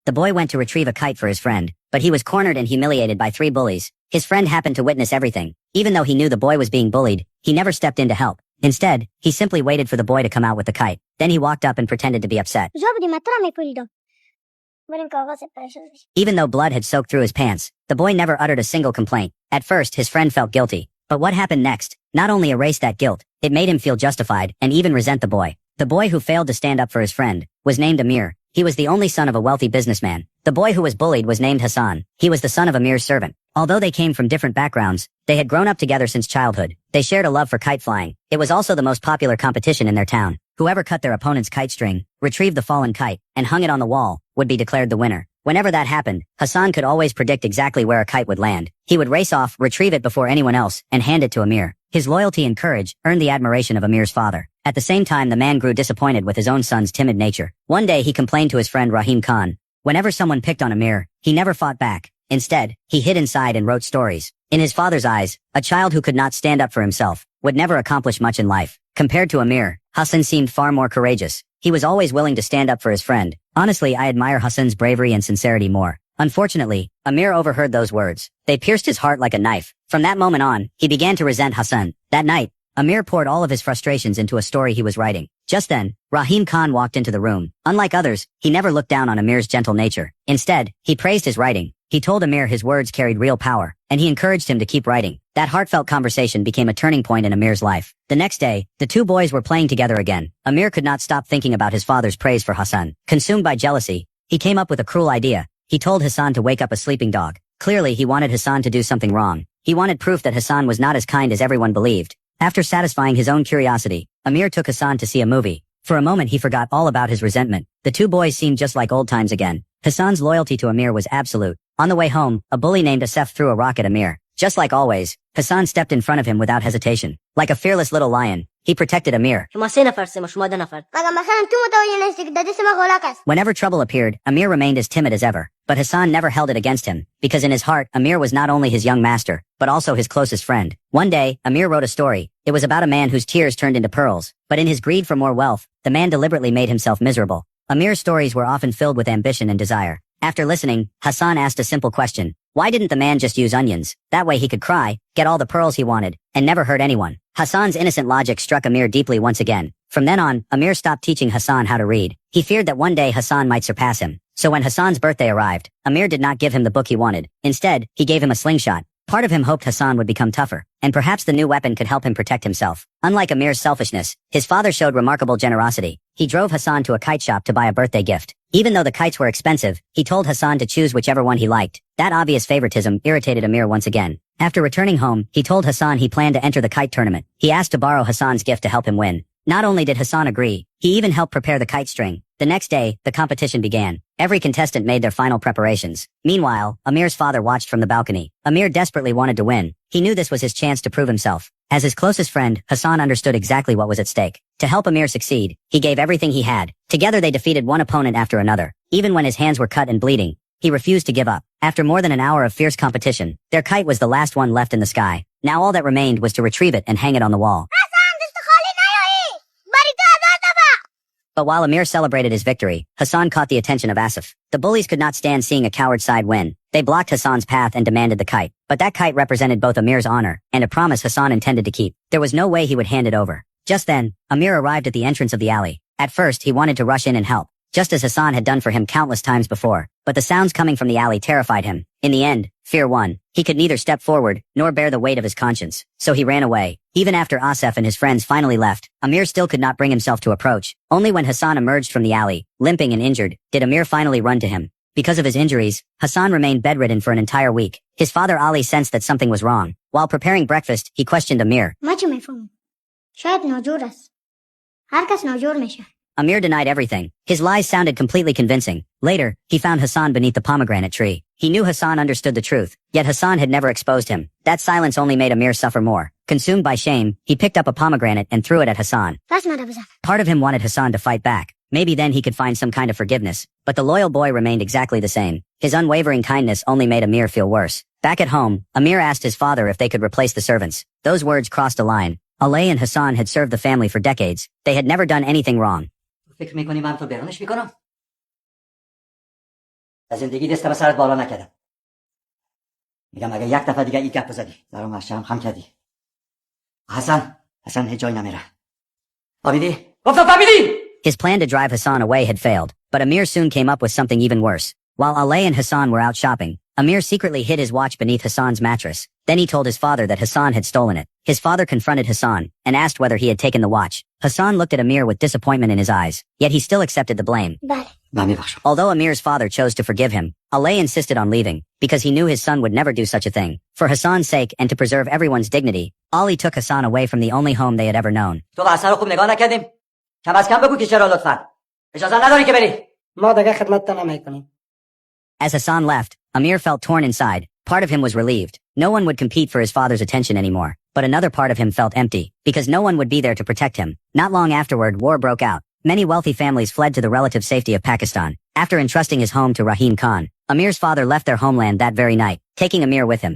The boy went to retrieve a kite for his friend, but he was cornered and humiliated by 3 bullies. His friend happened to witness everything. Even though he knew the boy was being bullied, he never stepped in to help. Instead, he simply waited for the boy to come out with the kite. Then he walked up and pretended to be upset. Even though blood had soaked through his pants, the boy never uttered a single complaint. At first, his friend felt guilty. But what happened next not only erased that guilt, it made him feel justified and even resent the boy. The boy who failed to stand up for his friend was named Amir. He was the only son of a wealthy businessman. The boy who was bullied was named Hassan. He was the son of Amir's servant. Although they came from different backgrounds, they had grown up together since childhood. They shared a love for kite flying. It was also the most popular competition in their town. Whoever cut their opponent's kite string, retrieved the fallen kite, and hung it on the wall, would be declared the winner. Whenever that happened, Hassan could always predict exactly where a kite would land. He would race off, retrieve it before anyone else, and hand it to Amir. His loyalty and courage earned the admiration of Amir's father. At the same time, the man grew disappointed with his own son's timid nature. One day he complained to his friend Rahim Khan. Whenever someone picked on Amir, he never fought back. Instead, he hid inside and wrote stories. In his father's eyes, a child who could not stand up for himself would never accomplish much in life. Compared to Amir, Hassan seemed far more courageous. He was always willing to stand up for his friend. Honestly, I admire Hassan's bravery and sincerity more. Unfortunately, Amir overheard those words. They pierced his heart like a knife. From that moment on, he began to resent Hassan. That night, Amir poured all of his frustrations into a story he was writing. Just then, Rahim Khan walked into the room. Unlike others, he never looked down on Amir's gentle nature. Instead, he praised his writing. He told Amir his words carried real power, and he encouraged him to keep writing. That heartfelt conversation became a turning point in Amir's life. The next day, the 2 boys were playing together again. Amir could not stop thinking about his father's praise for Hassan. Consumed by jealousy, he came up with a cruel idea. He told Hassan to wake up a sleeping dog. Clearly, he wanted Hassan to do something wrong. He wanted proof that Hassan was not as kind as everyone believed. After satisfying his own curiosity, Amir took Hassan to see a movie. For a moment he forgot all about his resentment. The 2 boys seemed just like old times again. Hassan's loyalty to Amir was absolute. On the way home, a bully named Asef threw a rock at Amir. Just like always, Hassan stepped in front of him without hesitation. Like a fearless little lion, he protected Amir. Whenever trouble appeared, Amir remained as timid as ever. But Hassan never held it against him, because in his heart, Amir was not only his young master, but also his closest friend. One day, Amir wrote a story. It was about a man whose tears turned into pearls. But in his greed for more wealth, the man deliberately made himself miserable. Amir's stories were often filled with ambition and desire. After listening, Hassan asked a simple question. Why didn't the man just use onions? That way he could cry, get all the pearls he wanted, and never hurt anyone. Hassan's innocent logic struck Amir deeply once again. From then on, Amir stopped teaching Hassan how to read. He feared that one day Hassan might surpass him. So when Hassan's birthday arrived, Amir did not give him the book he wanted. Instead, he gave him a slingshot. Part of him hoped Hassan would become tougher, and perhaps the new weapon could help him protect himself. Unlike Amir's selfishness, his father showed remarkable generosity. He drove Hassan to a kite shop to buy a birthday gift. Even though the kites were expensive, he told Hassan to choose whichever one he liked. That obvious favoritism irritated Amir once again. After returning home, he told Hassan he planned to enter the kite tournament. He asked to borrow Hassan's gift to help him win. Not only did Hassan agree, he even helped prepare the kite string. The next day, the competition began. Every contestant made their final preparations. Meanwhile, Amir's father watched from the balcony. Amir desperately wanted to win. He knew this was his chance to prove himself. As his closest friend, Hassan understood exactly what was at stake. To help Amir succeed, he gave everything he had. Together they defeated one opponent after another. Even when his hands were cut and bleeding, he refused to give up. After more than an hour of fierce competition, their kite was the last one left in the sky. Now all that remained was to retrieve it and hang it on the wall. But while Amir celebrated his victory, Hassan caught the attention of Asif. The bullies could not stand seeing a coward side win. They blocked Hassan's path and demanded the kite. But that kite represented both Amir's honor and a promise Hassan intended to keep. There was no way he would hand it over. Just then, Amir arrived at the entrance of the alley. At first, he wanted to rush in and help, just as Hassan had done for him countless times before. But the sounds coming from the alley terrified him. In the end, fear won. He could neither step forward, nor bear the weight of his conscience. So he ran away. Even after Asif and his friends finally left, Amir still could not bring himself to approach. Only when Hassan emerged from the alley, limping and injured, did Amir finally run to him. Because of his injuries, Hassan remained bedridden for an entire week. His father Ali sensed that something was wrong. While preparing breakfast, he questioned Amir. Amir denied everything. His lies sounded completely convincing. Later, he found Hassan beneath the pomegranate tree. He knew Hassan understood the truth, yet Hassan had never exposed him. That silence only made Amir suffer more. Consumed by shame, he picked up a pomegranate and threw it at Hassan. Part of him wanted Hassan to fight back. Maybe then he could find some kind of forgiveness. But the loyal boy remained exactly the same. His unwavering kindness only made Amir feel worse. Back at home, Amir asked his father if they could replace the servants. Those words crossed a line. Alay and Hassan had served the family for decades. They had never done anything wrong. زندگی دستم سرت بالا نکردم. میگم اگه یک دفعه دیگه این گپ بزدی درام از شرم خم کردی. حسن هیچ جای نمیره. فهمیدی؟ گفتم فهمیدی؟ His plan to drive Hassan away had failed, but Amir soon came up with something even worse. While Alay and Hassan were out shopping, Amir secretly hid his watch beneath Hassan's mattress. Then he told his father that Hassan had stolen it. His father confronted Hassan and asked whether he had taken the watch. Hassan looked at Amir with disappointment in his eyes, yet he still accepted the blame. Although Amir's father chose to forgive him, Alay insisted on leaving, because he knew his son would never do such a thing. For Hassan's sake and to preserve everyone's dignity, Ali took Hassan away from the only home they had ever known. تو با حسن رو خوب نگاه نکردیم. کم از کم بگو که چرا لطفاً. اجازه نداری که بری. ما دیگه خدمت نمیکنیم. As Hassan left, Amir felt torn inside. Part of him was relieved. No one would compete for his father's attention anymore. But another part of him felt empty, because no one would be there to protect him. Not long afterward, war broke out. Many wealthy families fled to the relative safety of Pakistan. After entrusting his home to Rahim Khan, Amir's father left their homeland that very night, taking Amir with him.